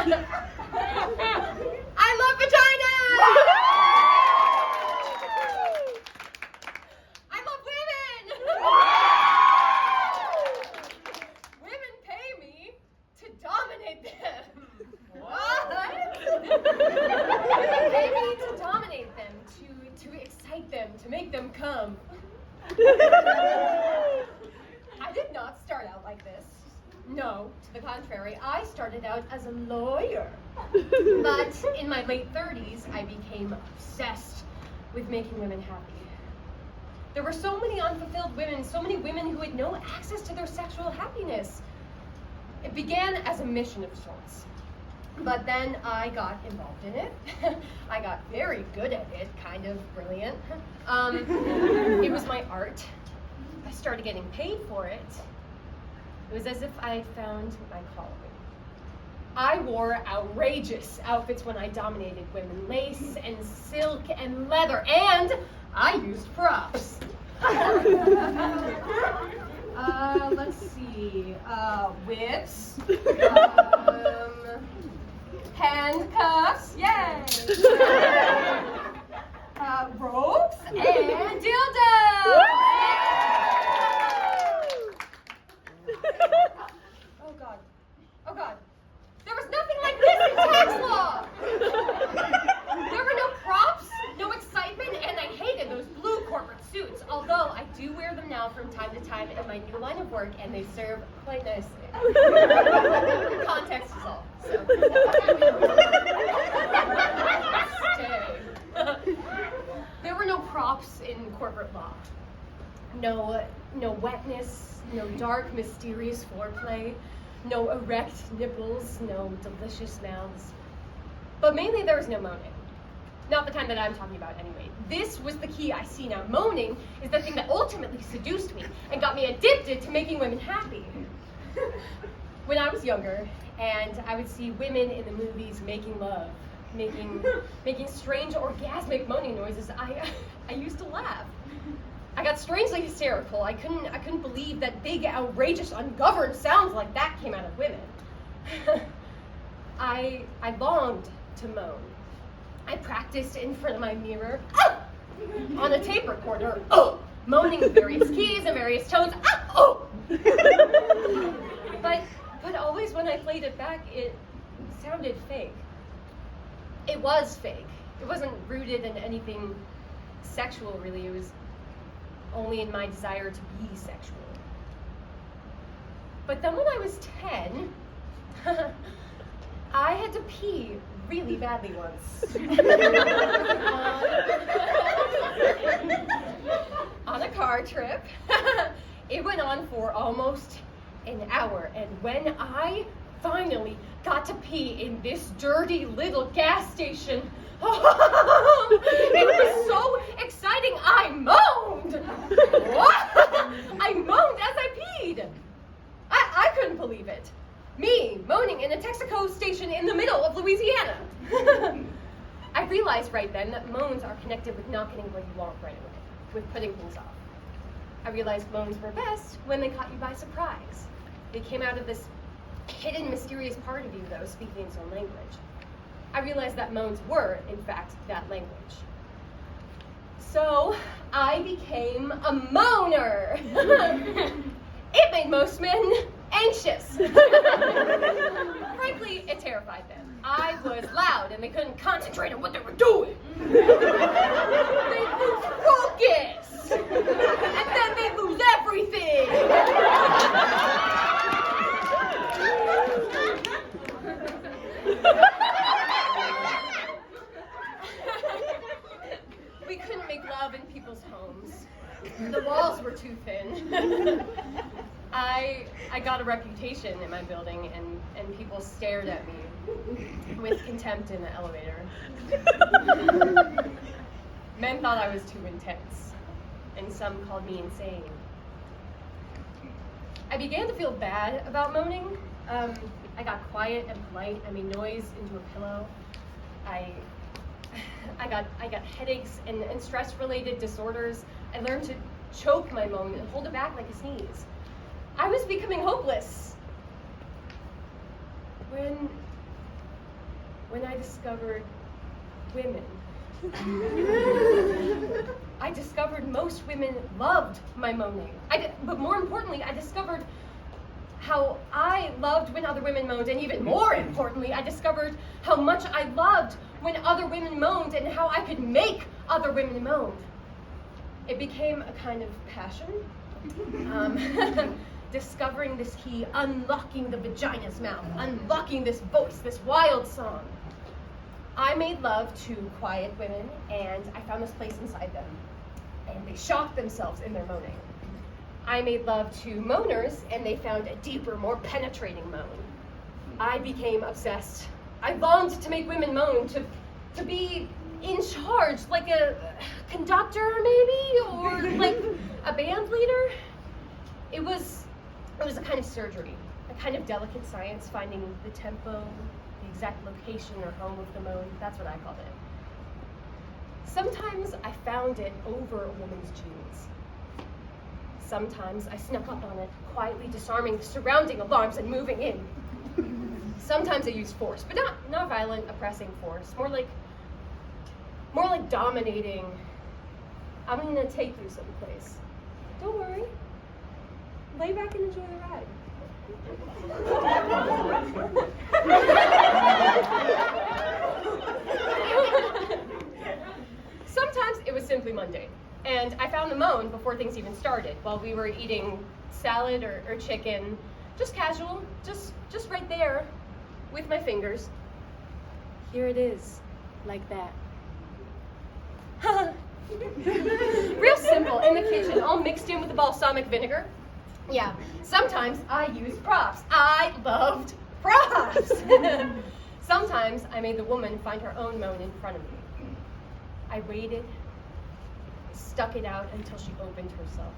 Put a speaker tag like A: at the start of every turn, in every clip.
A: I love vaginas! I love women! Women pay me to dominate them. What? Women pay me to dominate them, to excite them, to make them come. I did not start out like this. No, to the contrary, I started out as a lawyer. But in my late 30s, I became obsessed with making women happy. There were so many unfulfilled women, so many women who had no access to their sexual happiness. It began as a mission of sorts. But then I got involved in it. I got very good at it, kind of brilliant. It was my art. I started getting paid for it. It was as if I had found my calling. I wore outrageous outfits when I dominated women, lace and silk and leather, and I used props. Let's see, whips, handcuffs, yay! Ropes and dildos! Oh God, oh God. There was nothing like this in tax law! There were no props, no excitement, and I hated those blue corporate suits, although I do wear them now from time to time in my new line of work, and they serve quite nicely. Context is all, so. Stay. There were no props in corporate law. No wetness, no dark, mysterious foreplay, no erect nipples, no delicious mouths. But mainly there was no moaning. Not the kind that I'm talking about anyway. This was the key I see now. Moaning is the thing that ultimately seduced me and got me addicted to making women happy. When I was younger, and I would see women in the movies making love, making strange orgasmic moaning noises, I used to laugh. I got strangely hysterical. I couldn't believe that big, outrageous, ungoverned sounds like that came out of women. I longed to moan. I practiced in front of my mirror, on a tape recorder, moaning with various keys and various tones, But always when I played it back, it sounded fake. It was fake. It wasn't rooted in anything sexual, really. It was only in my desire to be sexual. But then when I was 10, I had to pee really badly once. On a car trip. It went on for almost an hour, and when I finally got to pee in this dirty little gas station, it was so exciting, I moaned! I moaned as I peed! I couldn't believe it. Me, moaning in a Texaco station in the middle of Louisiana. I realized right then that moans are connected with not getting what you want right away, with putting things off. I realized moans were best when they caught you by surprise. They came out of this hidden, mysterious part of you that was speaking its own language. I realized that moans were, in fact, that language. So I became a moaner. It made most men anxious. Frankly, it terrified them. I was loud and they couldn't concentrate on what they were doing. They'd lose focus. And then they'd lose everything. We couldn't make love in people's homes. The walls were too thin. I got a reputation in my building, and people stared at me with contempt in the elevator. Men thought I was too intense, and some called me insane. I began to feel bad about moaning. I got quiet and polite. I made noise into a pillow. I got headaches and stress-related disorders. I learned to choke my moan and hold it back like a sneeze. I was becoming hopeless. When when I discovered women. I discovered most women loved my moaning. But more importantly, I discovered how I loved when other women moaned, and even more importantly, I discovered how much I loved when other women moaned and how I could make other women moan. It became a kind of passion. Discovering this key, unlocking the vagina's mouth, unlocking this voice, this wild song. I made love to quiet women, and I found this place inside them, and they shocked themselves in their moaning. I made love to moaners, and they found a deeper, more penetrating moan. I became obsessed. I longed to make women moan, to be in charge, like a conductor maybe, or like a band leader. It was a kind of surgery, a kind of delicate science, finding the tempo, the exact location or home of the moan. That's what I called it. Sometimes I found it over a woman's jeans. Sometimes I snuck up on it, quietly disarming the surrounding alarms and moving in. Sometimes I used force, but not violent, oppressing force. More like dominating. I'm gonna take you someplace. Don't worry. Lay back and enjoy the ride. Sometimes it was simply mundane, and I found the moan before things even started, while we were eating salad or chicken, just casual, just right there, with my fingers. Here it is, like that. Real simple, in the kitchen, all mixed in with the balsamic vinegar. Yeah, sometimes I used props. I loved props. Sometimes I made the woman find her own moan in front of me. I waited, stuck it out until she opened herself.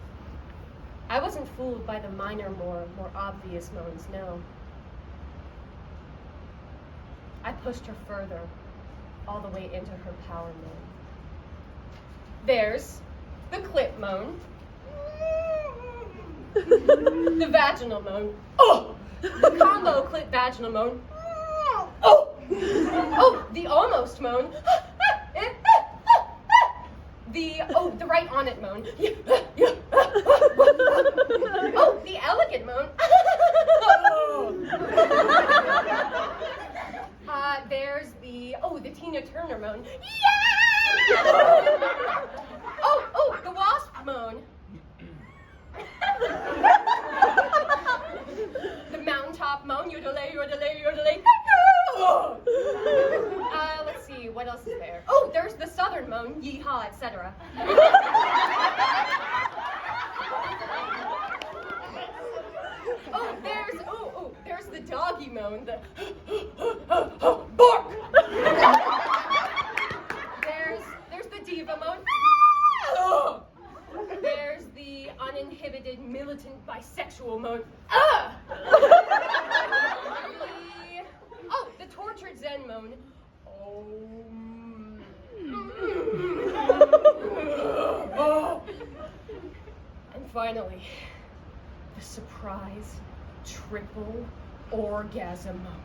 A: I wasn't fooled by the minor, more obvious moans, no. I pushed her further, all the way into her power moan. There's the clit moan. The vaginal moan. Oh! The combo clit vaginal moan. Oh! Oh, the almost moan. The right on it moan. Oh, the elegant moan. There's the Tina Turner moan. Yeah! Oh, the wasp moan. The mountaintop moan, yodelay, yodelay, yodelay. Let's see, what else is there? Oh, there's the southern moan, yeehaw, etc. There's the doggy moan, the bark. There's the diva moan. There's the uninhibited militant bisexual moan. The tortured Zen moan. And finally, the surprise triple orgasm moan.